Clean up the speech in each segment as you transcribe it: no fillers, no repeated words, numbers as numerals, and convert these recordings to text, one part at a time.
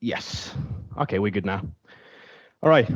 Yes. Okay, we're good now. All right.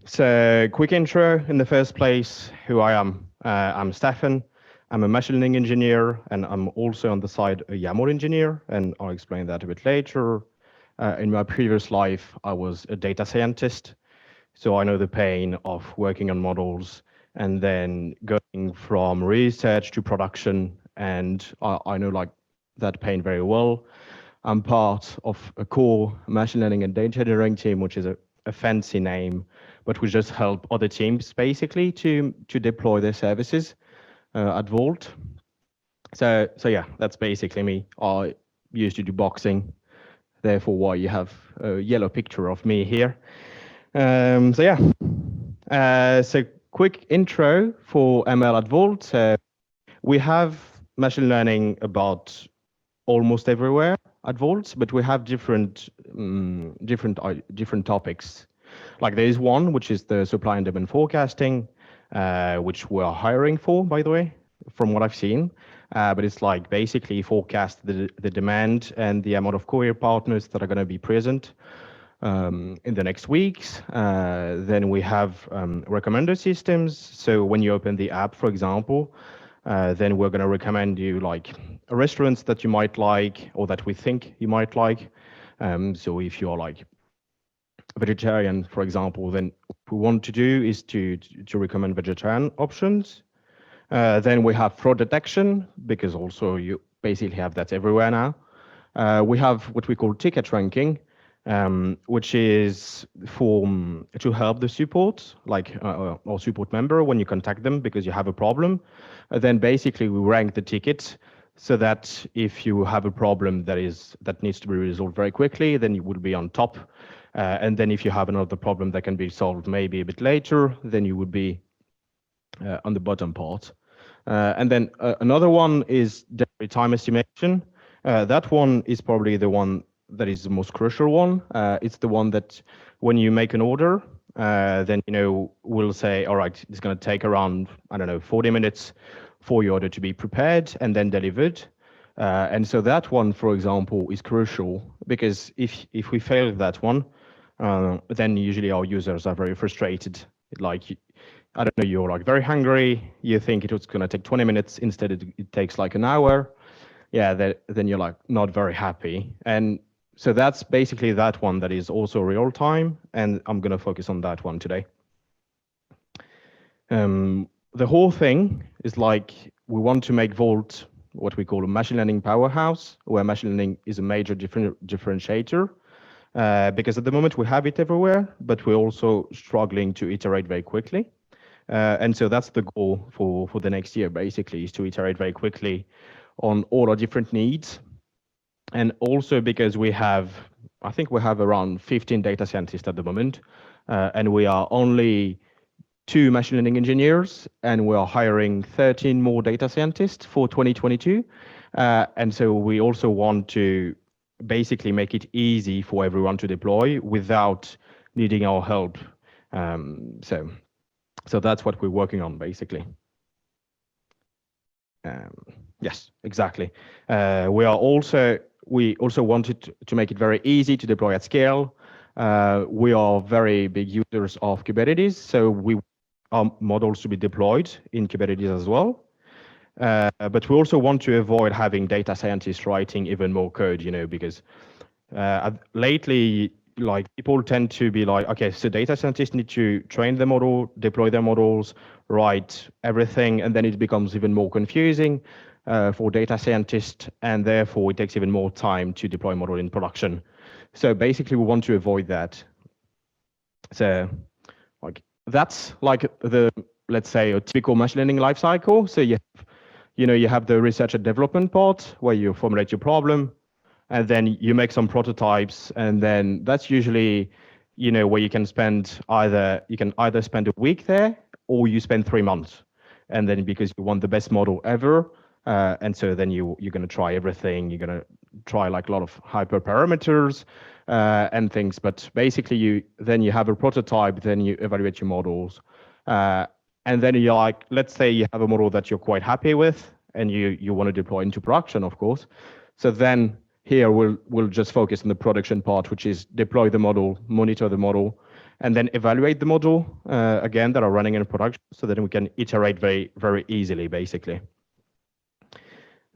So, quick intro in the first place, who I am. I'm Stefan. I'm a machine learning engineer, and I'm also on the side a YAML engineer, and I'll explain that a bit later. In my previous life, I was a data scientist, so I know the pain of working on models and then going from research to production, and I know like that pain very well. I'm part of a core machine learning and data engineering team, which is a fancy name, but we just help other teams basically to deploy their services at Wolt. So yeah, that's basically me. I used to do boxing, therefore why you have a yellow picture of me here. So yeah, so quick intro for ML at Wolt. We have machine learning about almost everywhere at Wolt, but we have different topics. Like there is one which is the supply and demand forecasting, which we're hiring for, by the way, from what I've seen. But it's like basically forecast the demand and the amount of courier partners that are going to be present in the next weeks. Then we have recommender systems. So when you open the app, for example, then we're going to recommend you like restaurants that you might like or that we think you might like. So if you're like vegetarian, for example, then what we want to do is to recommend vegetarian options. Then we have fraud detection, because also you basically have that everywhere now. We have what we call ticket ranking, which is to help the support, like or support member when you contact them because you have a problem. Then basically we rank the tickets so that if you have a problem that needs to be resolved very quickly, then you would be on top. And then if you have another problem that can be solved maybe a bit later, then you would be on the bottom part. And then another one is delivery time estimation. That one is probably the one that is the most crucial one. It's the one that when you make an order, then we'll say, all right, it's going to take around 40 minutes for your order to be prepared and then delivered. And so that one, for example, is crucial because if we fail that one, then usually our users are very frustrated. Like, I don't know, you're like very hungry. You think it was going to take 20 minutes. Instead, it takes like an hour. Yeah, then you're like not very happy. And so that's basically that one that is also real time. And I'm going to focus on that one today. The whole thing is like we want to make Wolt what we call a machine learning powerhouse, where machine learning is a major differentiator. Because at the moment we have it everywhere, but we're also struggling to iterate very quickly. And so that's the goal for the next year, basically, is to iterate very quickly on all our different needs. And also because I think we have around 15 data scientists at the moment, and we are only 2 machine learning engineers, and we are hiring 13 more data scientists for 2022. And so we also want to basically make it easy for everyone to deploy without needing our help. So that's what we're working on, basically. Yes, exactly. We also wanted to make it very easy to deploy at scale. We are very big users of Kubernetes, so we want our models to be deployed in Kubernetes as well. But we also want to avoid having data scientists writing even more code, because lately, like people tend to be like, okay, so data scientists need to train the model, deploy their models, write everything, and then it becomes even more confusing for data scientists, and therefore it takes even more time to deploy a model in production. So basically, we want to avoid that. So, like that's like let's say a typical machine learning lifecycle. So you have the research and development part where you formulate your problem, and then you make some prototypes, and then that's usually where you can either spend a week there or you spend 3 months, and then because you want the best model ever, and so then you're going to try everything. You're going to try like a lot of hyperparameters and things, but basically you have a prototype, then you evaluate your models, and then you're like, let's say you have a model that you're quite happy with and you want to deploy into production, of course. So then here we'll just focus on the production part, which is deploy the model, monitor the model, and then evaluate the model again that are running in production, so that we can iterate very, very easily, basically.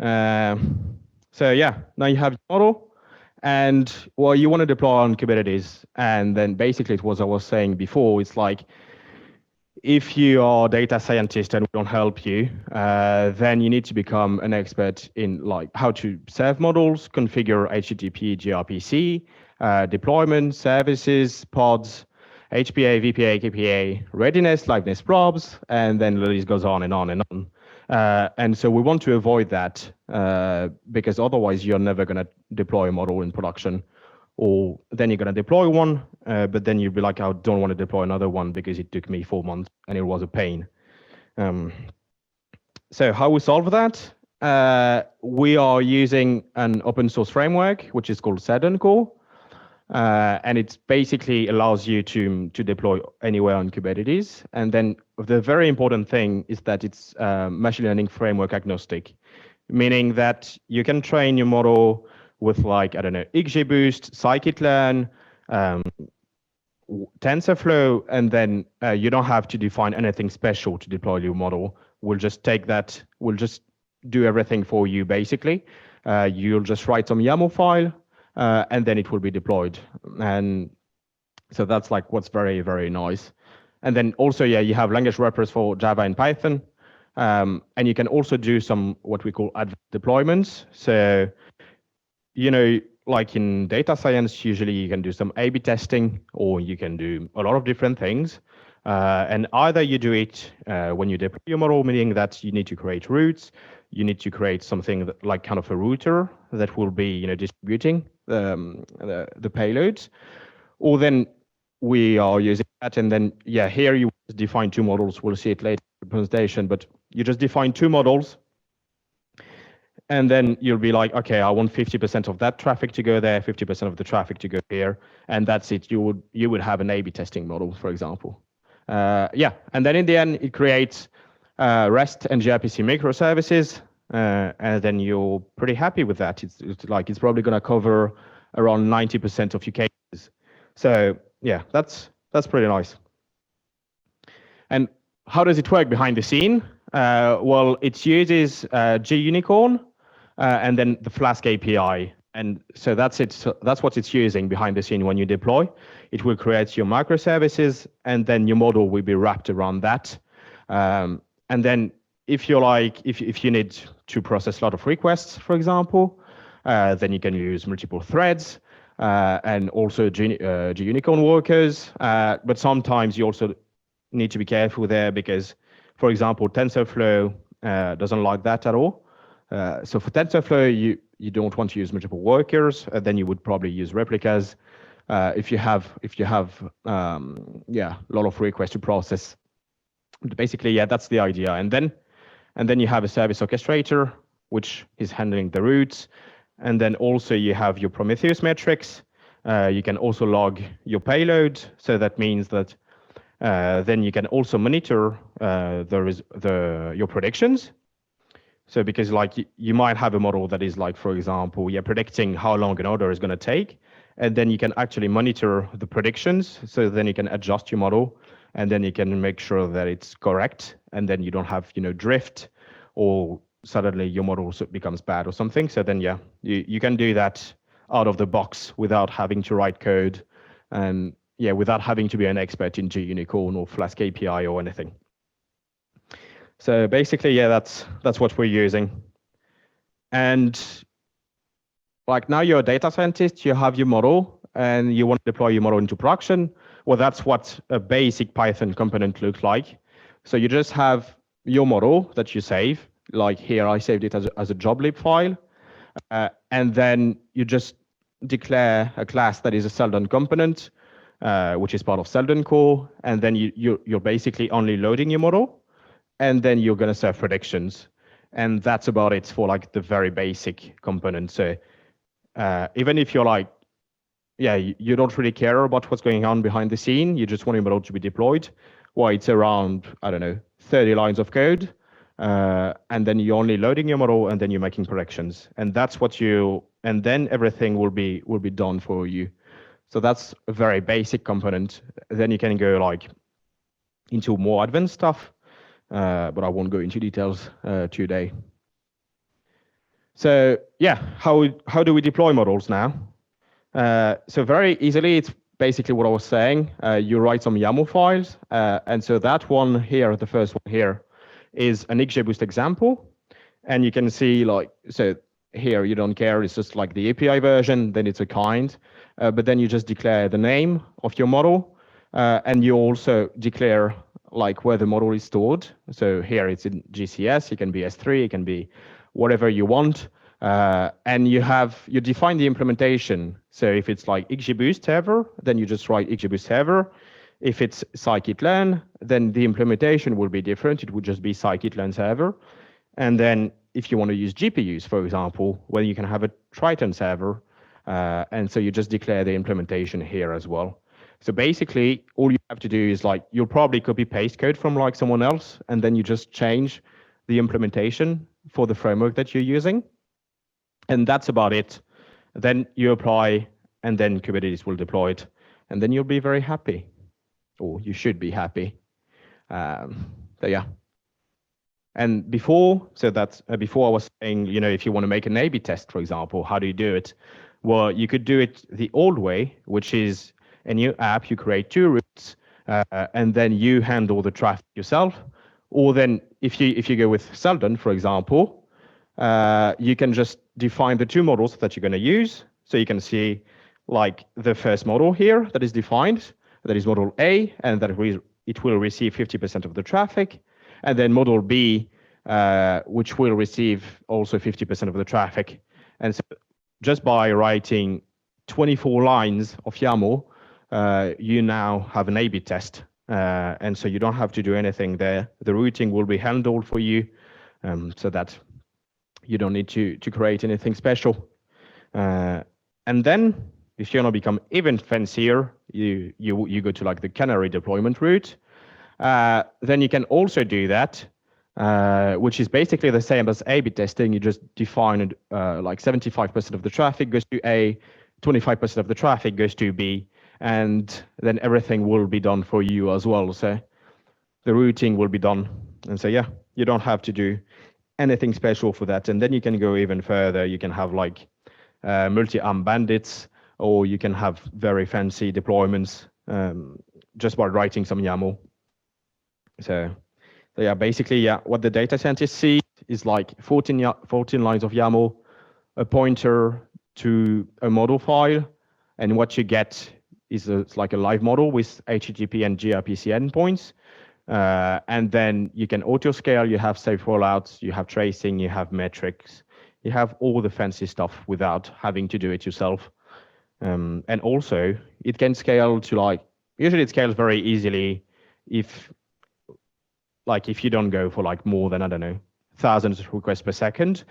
So yeah, now you have your model, and well, you want to deploy on Kubernetes, and then basically it was I was saying before, it's like if you are a data scientist and we don't help you, then you need to become an expert in like how to serve models, configure HTTP, gRPC, deployment, services, pods, HPA, VPA, KPA, readiness, liveness probes, and then the list goes on and on and on. And so we want to avoid that because otherwise you're never going to deploy a model in production. Or then you're going to deploy one, but then you'll be like, I don't want to deploy another one because it took me 4 months and it was a pain. So how we solve that? We are using an open source framework, which is called Seldon-core. And it basically allows you to deploy anywhere on Kubernetes. And then the very important thing is that it's machine learning framework agnostic, meaning that you can train your model with like, I don't know, XGBoost, scikit-learn, TensorFlow, and then you don't have to define anything special to deploy your model. We'll just take that, we'll just do everything for you, basically. You'll just write some YAML file, and then it will be deployed. And so that's like what's very, very nice. And then also, yeah, you have language wrappers for Java and Python. And you can also do some what we call advanced deployments. So, you know, like in data science, usually you can do some A/B testing, or you can do a lot of different things. And either you do it when you deploy your model, meaning that you need to create routes, you need to create something that, like kind of a router that will be, you know, distributing the payloads, or then we are using that, and then yeah, here you define two models. We'll see it later in the presentation, but you just define two models. And then you'll be like, okay, I want 50% of that traffic to go there, 50% of the traffic to go here, and that's it. You would have an A/B testing model, for example. Yeah, and then in the end, it creates REST and gRPC microservices, and then you're pretty happy with that. It's probably going to cover around 90% of your cases. So yeah, that's pretty nice. And how does it work behind the scene? Well, it uses JUnicorn. And then the Flask API. And so that's it. So that's what it's using behind the scene when you deploy. It will create your microservices, and then your model will be wrapped around that. And then if you're like, if you need to process a lot of requests, for example, then you can use multiple threads and also JUnicorn workers. But sometimes you also need to be careful there because, for example, TensorFlow doesn't like that at all. So for TensorFlow, you don't want to use multiple workers. Then you would probably use replicas. If you have a lot of requests to process. But basically, yeah, that's the idea. And then you have a service orchestrator, which is handling the routes. And then also you have your Prometheus metrics. You can also log your payload. So that means that then you can also monitor your predictions. So because like you might have a model that is like, for example, you're predicting how long an order is going to take, and then you can actually monitor the predictions. So then you can adjust your model, and then you can make sure that it's correct, and then you don't have, you know, drift, or suddenly your model becomes bad or something. So then yeah, you can do that out of the box without having to write code, and yeah, without having to be an expert in JUnicorn or Flask API or anything. So basically, yeah, that's what we're using. And like now you're a data scientist, you have your model, and you want to deploy your model into production. Well, that's what a basic Python component looks like. So you just have your model that you save. Like here, I saved it as a job-lib file. And then you just declare a class that is a Seldon component, which is part of Seldon-core. And then you're basically only loading your model. And then you're going to serve predictions. And that's about it for like the very basic component. So even if you're like, yeah, you don't really care about what's going on behind the scene, you just want your model to be deployed, well, it's around, I don't know, 30 lines of code. and then you're only loading your model, and then you're making predictions, and that's what and then everything will be done for you. So that's a very basic component. Then you can go like into more advanced stuff, but I won't go into details today. So yeah, how do we deploy models now? So very easily, it's basically what I was saying. You write some YAML files, and so that one here, the first one here, is an XGBoost example, and you can see like, so here you don't care, it's just like the API version, then it's a kind, but then you just declare the name of your model, and you also declare like where the model is stored. So here it's in GCS, it can be S3, it can be whatever you want. And you define the implementation. So if it's like XGBoost server, then you just write XGBoost server. If it's scikit-learn, then the implementation will be different. It would just be scikit-learn server. And then if you want to use GPUs, for example, well, you can have a Triton server. And so you just declare the implementation here as well. So basically, all you have to do is like, you'll probably copy paste code from like someone else, and then you just change the implementation for the framework that you're using. And that's about it. Then you apply, and then Kubernetes will deploy it, and then you'll be very happy, or you should be happy. So yeah. And before I was saying, if you want to make an A/B test, for example, how do you do it? Well, you could do it the old way, which is a new app. You create 2 routes, and then you handle the traffic yourself. Or then if you go with Seldon, for example, you can just define the 2 models that you're going to use. So you can see like the first model here that is defined, that is model A, and that it will receive 50% of the traffic. And then model B, which will receive also 50% of the traffic. And so just by writing 24 lines of YAML, you now have an A/B test. And so you don't have to do anything there. The routing will be handled for you, so that you don't need to create anything special. And then if you want to become even fancier, you go to like the canary deployment route. Then you can also do that, which is basically the same as A/B testing. You just define like 75% of the traffic goes to A, 25% of the traffic goes to B, and then everything will be done for you as well. So the routing will be done. And so, yeah, you don't have to do anything special for that. And then you can go even further. You can have like multi-ARM bandits, or you can have very fancy deployments just by writing some YAML. So yeah, basically, yeah, what the data scientist sees is like 14 lines of YAML, a pointer to a model file, and what you get is it's like a live model with HTTP and gRPC endpoints. And then you can auto-scale, you have safe rollouts, you have tracing, you have metrics, you have all the fancy stuff without having to do it yourself. And also, it can scale to usually it scales very easily if you don't go for like more than, I don't know, thousands of requests per second.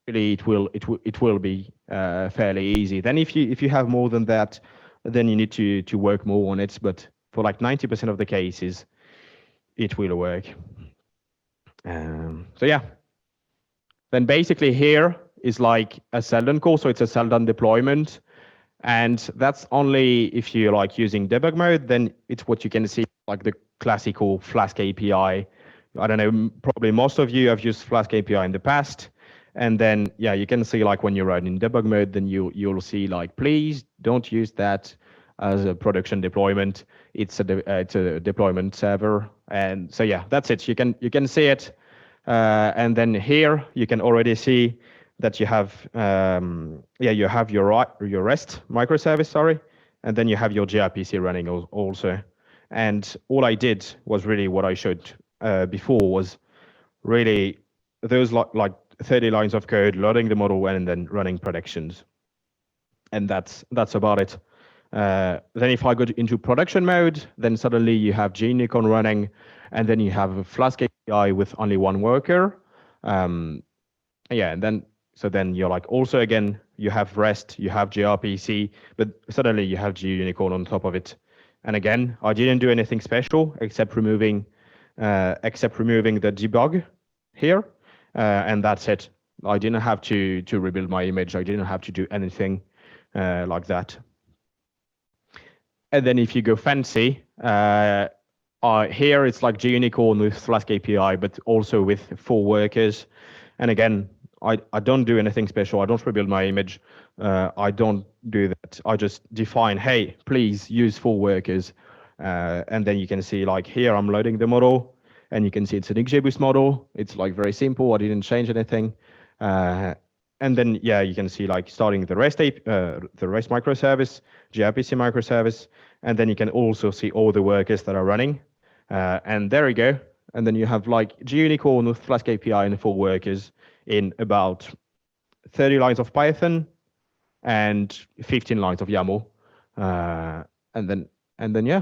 Usually it will be fairly easy. Then if you have more than that, then you need to work more on it. But for like 90% of the cases, it will work. So yeah. Then basically here is like a Seldon-core, so it's a Seldon deployment. And that's only if you're like using debug mode, then it's what you can see like the classical Flask API. I don't know, probably most of you have used Flask API in the past. And then, yeah, you can see like when you run in debug mode, then you'll see like, please don't use that as a production deployment. It's a deployment server. And so, yeah, that's it. You can see it. And then here you can already see that you have, you have your REST microservice, sorry. And then you have your gRPC running also. And all I did was really what I showed before was really those like 30 lines of code, loading the model and then running predictions. And that's about it. Then if I go into production mode, then suddenly you have gUnicorn running, and then you have a Flask API with only one worker. And then you're like, also again, you have REST, you have gRPC, but suddenly you have gUnicorn on top of it. And again, I didn't do anything special except removing the debug here, and that's it. I didn't have to rebuild my image. I didn't have to do anything like that. And then if you go fancy, here it's like JUnicorn with Flask API, but also with 4 workers. And again, I don't do anything special. I don't rebuild my image. I don't do that. I just define, hey, please use 4 workers. And then you can see like here, I'm loading the model, and you can see it's an XGBoost model. It's like very simple. I didn't change anything. And then, yeah, you can see like starting the REST microservice, gRPC microservice, and then you can also see all the workers that are running. And there you go. And then you have like JUnicorn with Flask API and 4 workers in about 30 lines of Python and 15 lines of YAML. And then yeah,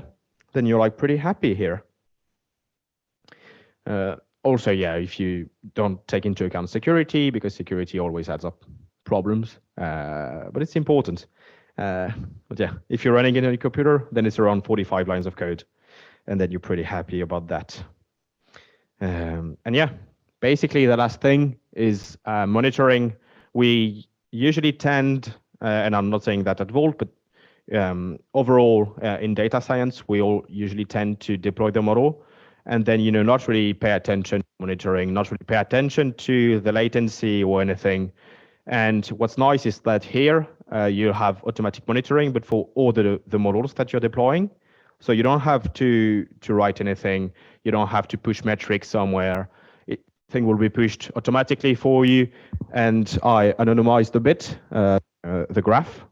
then you're like pretty happy here. Also, yeah, if you don't take into account security, because security always adds up problems, but it's important. But yeah, if you're running it on your computer, then it's around 45 lines of code, and then you're pretty happy about that. And yeah, basically the last thing is monitoring. We usually tend, and I'm not saying that at Wolt, but overall in data science, we all usually tend to deploy the model and then, not really pay attention to monitoring, not really pay attention to the latency or anything. And what's nice is that here you have automatic monitoring, but for all the models that you're deploying. So you don't have to write anything. You don't have to push metrics somewhere. Thing will be pushed automatically for you. And I anonymized a bit the graph.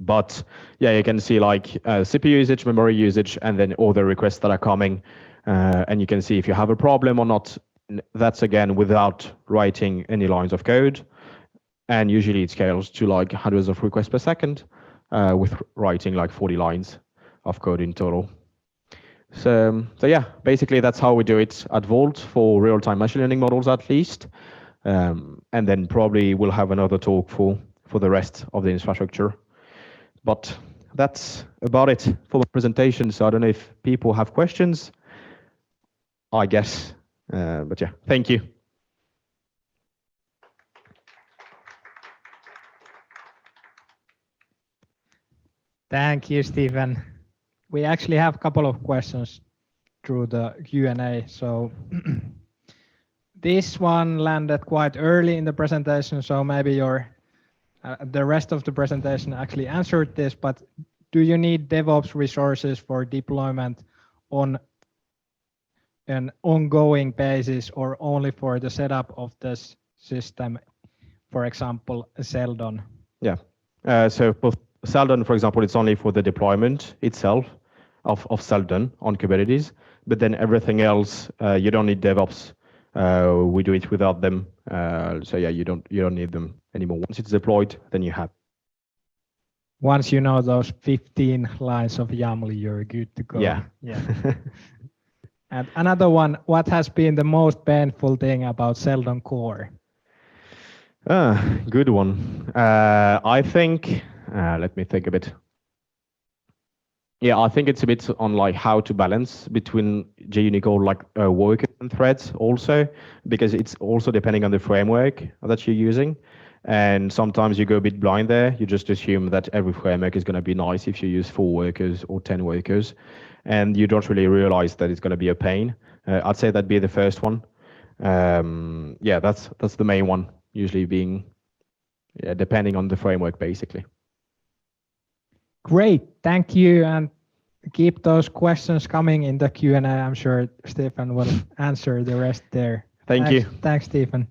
But yeah, you can see like CPU usage, memory usage, and then all the requests that are coming. And you can see if you have a problem or not. That's again without writing any lines of code. And usually it scales to like hundreds of requests per second with writing like 40 lines of code in total. So yeah, basically that's how we do it at Wolt for real-time machine learning models at least. And then probably we'll have another talk for the rest of the infrastructure. But that's about it for my presentation. So I don't know if people have questions, I guess. But yeah, thank you. Thank you, Stephen. We actually have a couple of questions through the Q&A. So this one landed quite early in the presentation, so maybe the rest of the presentation actually answered this, but do you need DevOps resources for deployment on an ongoing basis or only for the setup of this system, for example, Seldon? Yeah, so for Seldon, for example, it's only for the deployment itself of Seldon on Kubernetes, but then everything else, you don't need DevOps. We do it without them. So yeah, you don't need them anymore. Once it's deployed, then you have. Once you know those 15 lines of YAML, you're good to go. Yeah. And another one, what has been the most painful thing about Seldon-core? Good one. I think, let me think a bit. Yeah, I think it's a bit on like how to balance between JUnicorn like workers and threads also, because it's also depending on the framework that you're using. And sometimes you go a bit blind there. You just assume that every framework is going to be nice if you use 4 workers or 10 workers. And you don't really realize that it's going to be a pain. I'd say that'd be the first one. Yeah, that's the main one, usually being depending on the framework, basically. Great, thank you, and keep those questions coming in the Q&A. I'm sure Stephen will answer the rest there. Thank you. Thanks, Stephen.